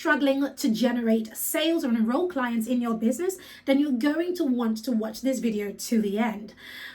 struggling to generate sales or enroll clients in your business, then you're going to want to watch this video to the end.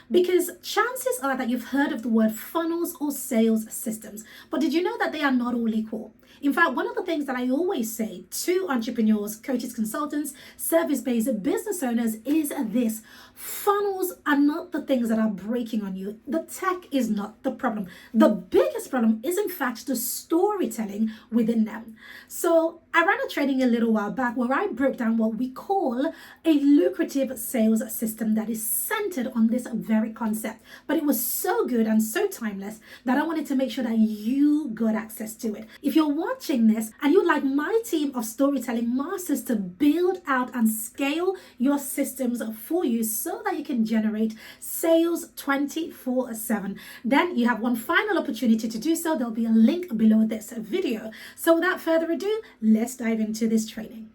Because chances are that you've heard of the word funnels or sales systems, but did you know that they are not all equal? In fact, one of the things that I always say to entrepreneurs, coaches, consultants, service-based business owners is this: funnels are not the things that are breaking on you. The tech is not the problem. The biggest problem is, in fact, the storytelling within them. So I ran a training a little while back where I broke down what we call a lucrative sales system that is centered on this very concept. But it was so good and so timeless that I wanted to make sure that you got access to it. If you're watching this and you'd like my team of storytelling masters to build out and scale your systems for you so that you can generate sales 24/7, then you have one final opportunity to do so. There'll be a link below this video. So without further ado, let's dive into this training.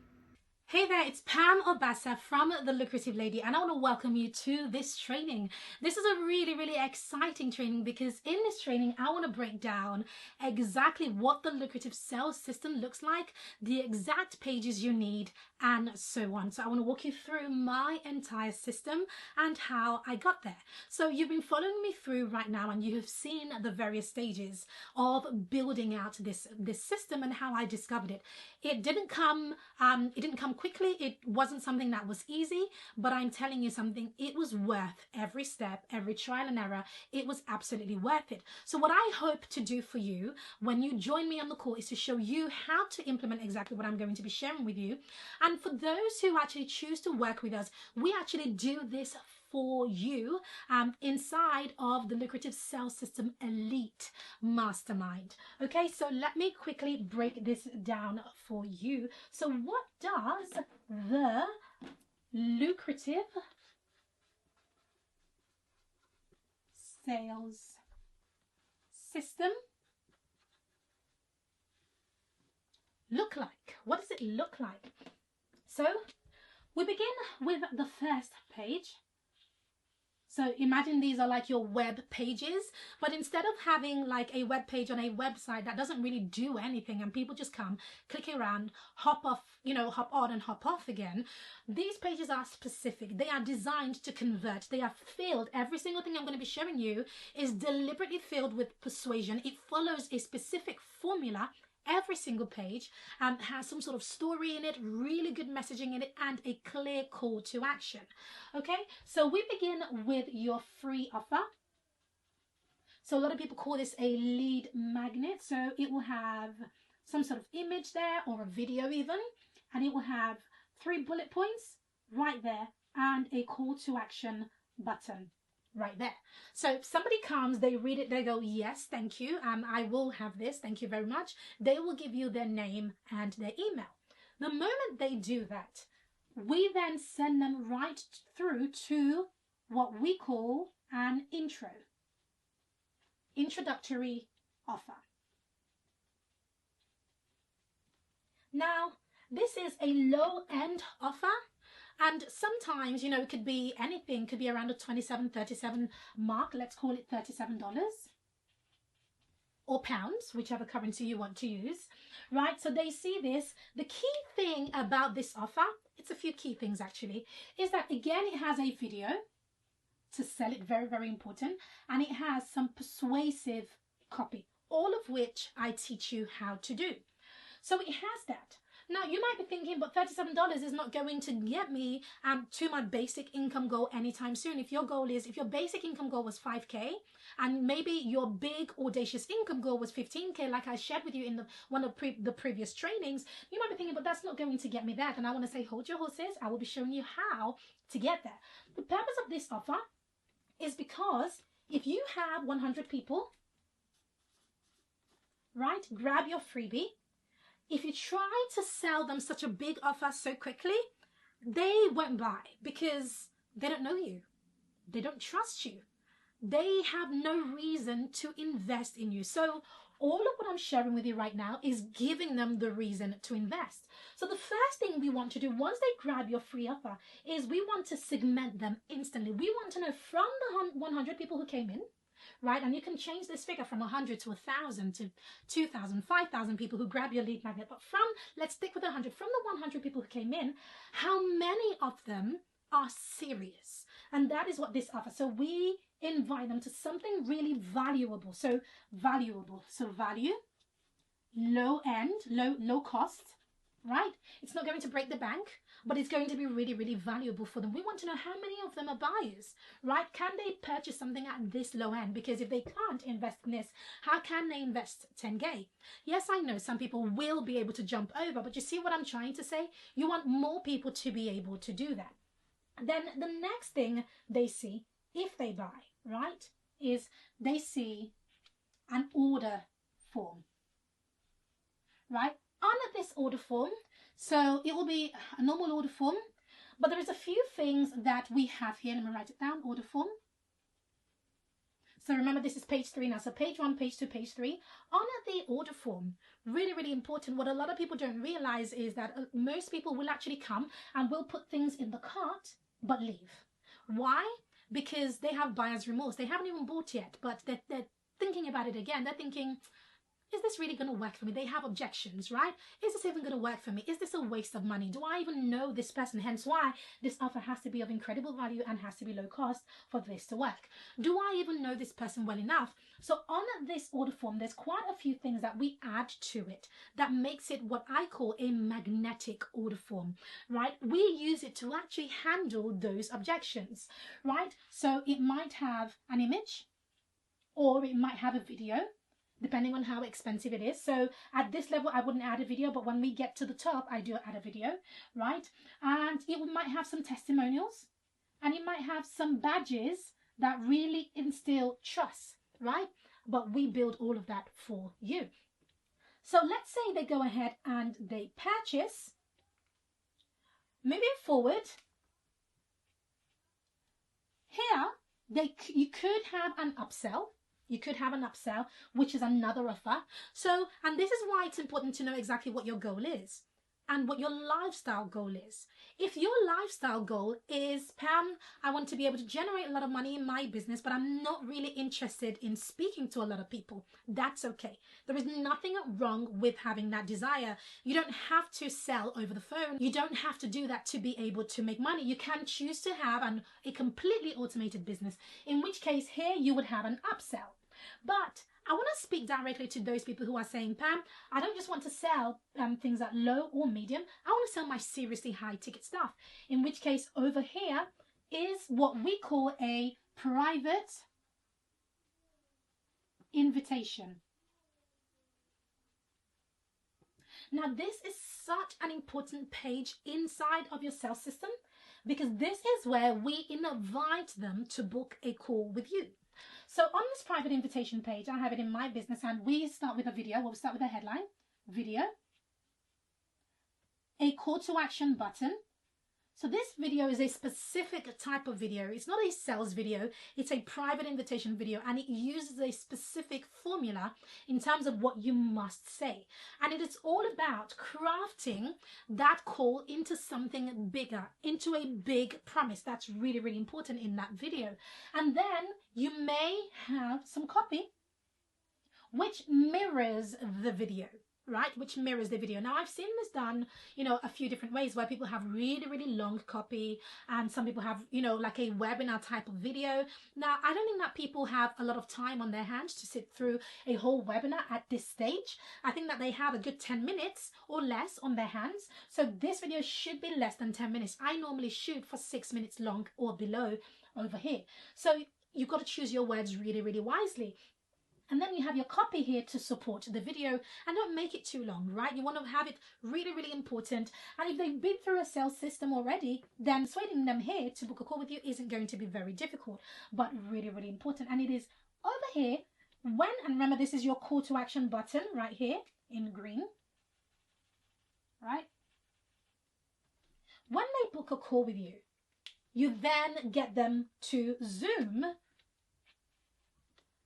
Hey there, it's Pam Obasa from The Lucrative Lady, and I want to welcome you to this training. This is a really exciting training because in this training, I want to break down exactly what the lucrative sales system looks like, the exact pages you need, and so on. So I want to walk you through my entire system and how I got there. So you've been following me through right now, and you have seen the various stages of building out this system and how I discovered it. It didn't come quickly. It wasn't something that was easy, but I'm telling you something, it was worth every step, every trial and error. It was absolutely worth it. So what I hope to do for you when you join me on the call is to show you how to implement exactly what I'm going to be sharing with you. And for those who actually choose to work with us, we actually do this for you inside of the Lucrative Sales System Elite Mastermind. Okay, so let me quickly break this down for you. So what does the Lucrative Sales System look like? What does it look like? So we begin with the first page. So imagine these are like your web pages, but instead of having like a web page on a website that doesn't really do anything and people just come, click around, hop off, hop on and hop off again, these pages are specific. They are designed to convert. They are filled. Every single thing I'm going to be showing you is deliberately filled with persuasion. It follows a specific formula. Every single page has some sort of story in it, really good messaging in it, and a clear call to action. Okay, so we begin with your free offer. So a lot of people call this a lead magnet. So it will have some sort of image there or a video even, and it will have 3 bullet points right there and a call to action button right there. So if somebody comes, they read it, they go, yes, thank you, I will have this, thank you very much. They will give you their name and their email. The moment they do that, we then send them right through to what we call an introductory offer. Now, this is a low-end offer. And sometimes, it could be anything, could be around a 27, 37 mark. Let's call it $37 or pounds, whichever currency you want to use, right? So they see this. The key thing about this offer, it's a few key things actually, is that again, it has a video to sell it, very important. And it has some persuasive copy, all of which I teach you how to do. So it has that. Now, you might be thinking, but $37 is not going to get me to my basic income goal anytime soon. If your basic income goal was 5K, and maybe your big audacious income goal was 15K, like I shared with you in one of the previous trainings, you might be thinking, but that's not going to get me that. And I want to say, hold your horses. I will be showing you how to get there. The purpose of this offer is because if you have 100 people, right, grab your freebie. If you try to sell them such a big offer so quickly, they won't buy because they don't know you. They don't trust you. They have no reason to invest in you. So all of what I'm sharing with you right now is giving them the reason to invest. So the first thing we want to do once they grab your free offer is we want to segment them instantly. We want to know from the 100 people who came in, right? And you can change this figure from 100 to 1,000 to 2,000, 5,000 people who grab your lead magnet. But let's stick with 100. From the 100 people who came in, how many of them are serious? And that is what this offers. So we invite them to something really valuable. So valuable. So value, low end, low cost, right? It's not going to break the bank, but it's going to be really, really valuable for them. We want to know how many of them are buyers, right? Can they purchase something at this low end? Because if they can't invest in this, how can they invest 10K? Yes, I know some people will be able to jump over, but you see what I'm trying to say? You want more people to be able to do that. Then the next thing they see, if they buy, right, is they see an order form, right? On this order form, so it will be a normal order form, but there is a few things that we have here. Let me write it down, order form. So remember, this is page 3 now. So page 1, page 2, page 3. On the order form, really, really important. What a lot of people don't realize is that most people will actually come and will put things in the cart, but leave. Why? Because they have buyer's remorse. They haven't even bought yet, but they're thinking about it again. They're thinking, is this really going to work for me? They have objections, right? Is this even going to work for me? Is this a waste of money? Do I even know this person? Hence why this offer has to be of incredible value and has to be low cost for this to work. Do I even know this person well enough? So on this order form, there's quite a few things that we add to it that makes it what I call a magnetic order form, right? We use it to actually handle those objections, right? So it might have an image or it might have a video, depending on how expensive it is. So at this level, I wouldn't add a video, but when we get to the top, I do add a video, right? And it might have some testimonials, and it might have some badges that really instill trust, right? But we build all of that for you. So let's say they go ahead and they purchase. Moving forward, here, you could have an upsell. You could have an upsell, which is another offer. So, and this is why it's important to know exactly what your goal is and what your lifestyle goal is. If your lifestyle goal is, Pam, I want to be able to generate a lot of money in my business, but I'm not really interested in speaking to a lot of people, that's okay. There is nothing wrong with having that desire. You don't have to sell over the phone. You don't have to do that to be able to make money. You can choose to have a completely automated business, in which case here you would have an upsell. But I want to speak directly to those people who are saying, Pam, I don't just want to sell things at low or medium. I want to sell my seriously high ticket stuff. In which case over here is what we call a private invitation. Now this is such an important page inside of your sales system, because this is where we invite them to book a call with you. So on this private invitation page, I have it in my business, and we start with a video. We'll start with a headline, video, a call to action button. So this video is a specific type of video. It's not a sales video. It's a private invitation video, and it uses a specific formula in terms of what you must say. And it is all about crafting that call into something bigger, into a big promise. That's really, really important in that video. And then you may have some copy which mirrors the video. Right, which mirrors the video. Now I've seen this done, a few different ways, where people have really, really long copy, and some people have, like a webinar type of video. Now I don't think that people have a lot of time on their hands to sit through a whole webinar at this stage. I think that they have a good 10 minutes or less on their hands. So this video should be less than 10 minutes. I normally shoot for 6 minutes long or below over here. So you've got to choose your words really, really wisely. And then you have your copy here to support the video, and don't make it too long, right? You want to have it really, really important. And if they've been through a sales system already, then persuading them here to book a call with you isn't going to be very difficult, but really, really important. And it is over here and remember, this is your call to action button right here in green, right? When they book a call with you, you then get them to Zoom.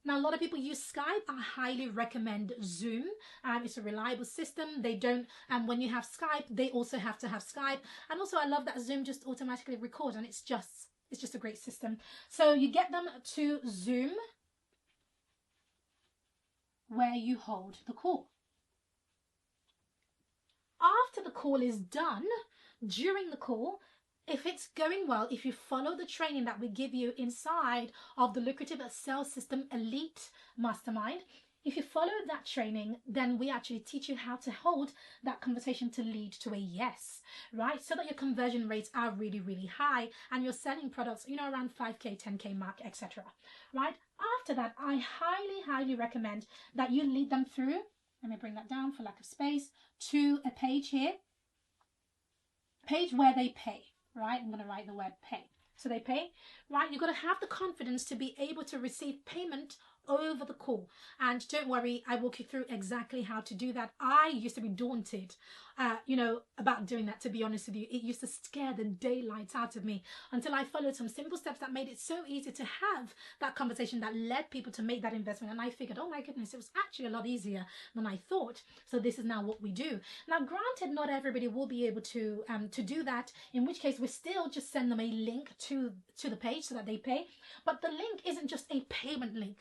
Now, a lot of people use Skype. I highly recommend Zoom. It's a reliable system. They don't, when you have Skype, they also have to have Skype. And also, I love that Zoom just automatically records, and it's just a great system. So you get them to Zoom, where you hold the call. After the call is done, during the call, if it's going well, if you follow the training that we give you inside of the Lucrative Sales System Elite Mastermind, if you follow that training, then we actually teach you how to hold that conversation to lead to a yes, right? So that your conversion rates are really, really high and you're selling products, around 5K, 10K mark, etc. Right? After that, I highly, highly recommend that you lead them through, let me bring that down for lack of space, to a page here, page where they pay, right? I'm going to write the word pay. So they pay, right? You've got to have the confidence to be able to receive payment over the call. And don't worry, I walk you through exactly how to do that. I used to be daunted, about doing that, to be honest with you. It used to scare the daylights out of me until I followed some simple steps that made it so easy to have that conversation that led people to make that investment. And I figured, oh my goodness, it was actually a lot easier than I thought. So this is now what we do. Now, granted, not everybody will be able to do that, in which case we still just send them a link to the page so that they pay. But the link isn't just a payment link.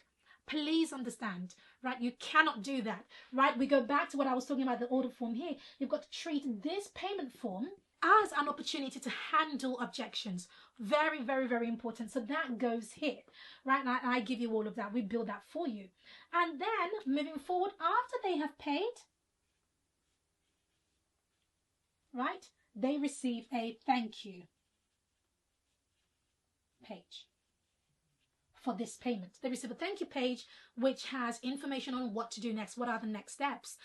Please understand, right? You cannot do that, right? We go back to what I was talking about, the order form here. You've got to treat this payment form as an opportunity to handle objections. Very, very, very important. So that goes here, right? And I give you all of that. We build that for you. And then moving forward, after they have paid, right, they receive a thank you page. For this payment, they receive a thank you page which has information on what to do next. What are the next steps?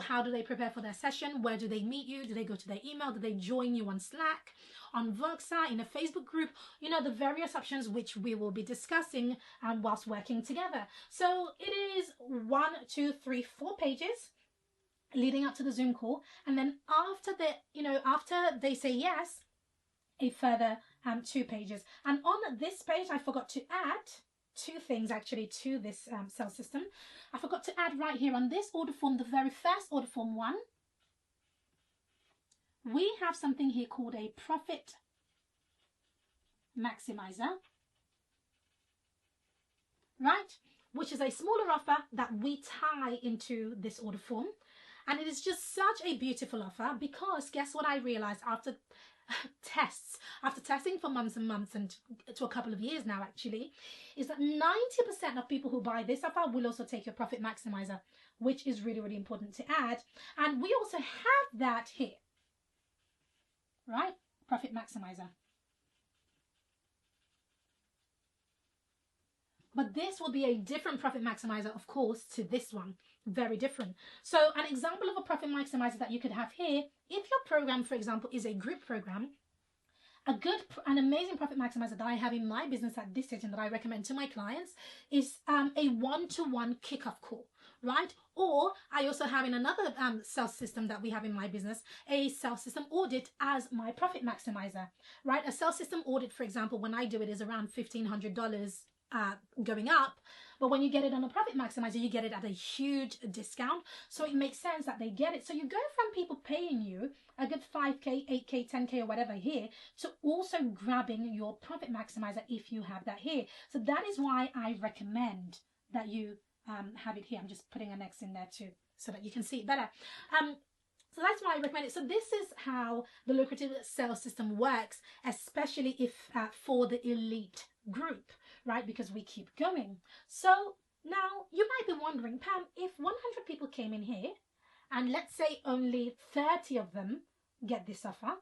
How do they prepare for their session? Where do they meet you? Do they go to their email? Do they join you on Slack, on Voxa, in a Facebook group? The various options which we will be discussing whilst working together. So it is 1, 2, 3, 4 pages leading up to the Zoom call, and then after they say yes, a further 2 pages. And on this page, I forgot to add 2 things actually to this sales system. I forgot to add right here on this order form, the very first order form 1, we have something here called a profit maximizer, right? Which is a smaller offer that we tie into this order form. And it is just such a beautiful offer because guess what I realized after testing for months and months, and to a couple of years now actually, is that 90% of people who buy this offer will also take your profit maximizer, which is really, really important to add. And we also have that here, right? Profit maximizer. But this will be a different profit maximizer, of course, to this one. Very different. So an example of a profit maximizer that you could have here, if your program, for example, is a group program, an amazing profit maximizer that I have in my business at this stage and that I recommend to my clients is a one-to-one kickoff call, right? Or I also have in another sales system that we have in my business, a sales system audit as my profit maximizer, right? A sales system audit, for example, when I do it is around $1,500 going up, but when you get it on a profit maximizer, you get it at a huge discount. So it makes sense that they get it. So you go from people paying you a good 5K, 8K, 10K or whatever here to also grabbing your profit maximizer if you have that here. So that is why I recommend that you have it here. I'm just putting an X in there too so that you can see it better. So that's why I recommend it. So this is how the Lucrative Sales System works, especially if for the elite group, right? Because we keep going. So now you might be wondering, Pam, if 100 people came in here and let's say only 30 of them get this offer,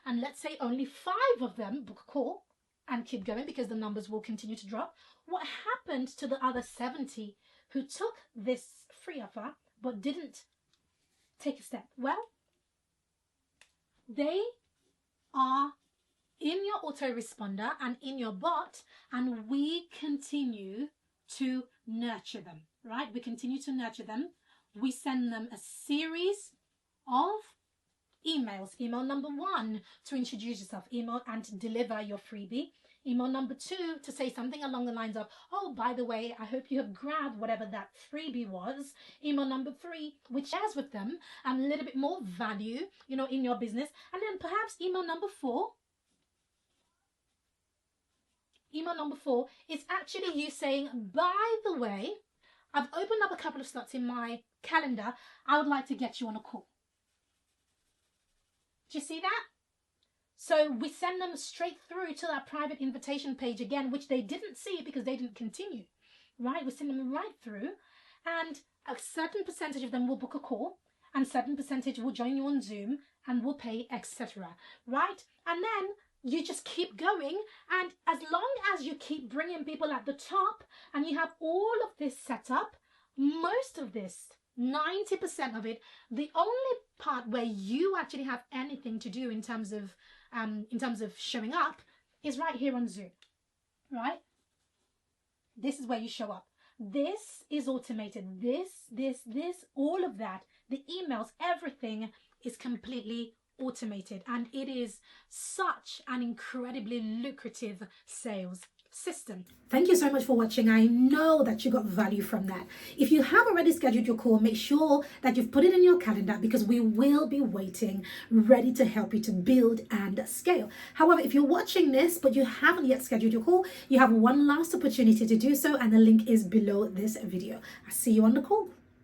and let's say only 5 of them book a call and keep going because the numbers will continue to drop, what happened to the other 70 who took this free offer but didn't take a step? Well, they are in your autoresponder and in your bot, and we continue to nurture them, right? We continue to nurture them. We send them a series of emails. Email number 1 to introduce yourself, email and to deliver your freebie. Email number 2 to say something along the lines of, oh, by the way, I hope you have grabbed whatever that freebie was. Email number 3, which shares with them a little bit more value, in your business. And then perhaps email number 4. Email number 4 is actually you saying, by the way, I've opened up a couple of slots in my calendar. I would like to get you on a call. Do you see that? So we send them straight through to that private invitation page again, which they didn't see because they didn't continue, right? We send them right through, and a certain percentage of them will book a call, and a certain percentage will join you on Zoom and will pay, etc., right? And then you just keep going, and as long as you keep bringing people at the top and you have all of this set up, most of this, 90% of it, the only part where you actually have anything to do in terms of showing up is right here on Zoom, right? This is where you show up. This is automated. This, all of that, the emails, everything is completely automated, and it is such an incredibly lucrative sales system. Thank you so much for watching. I know that you got value from that. If you have already scheduled your call, make sure that you've put it in your calendar, because we will be waiting, ready to help you to build and scale. However, if you're watching this but you haven't yet scheduled your call, you have one last opportunity to do so, and the link is below this video. I'll see you on the call.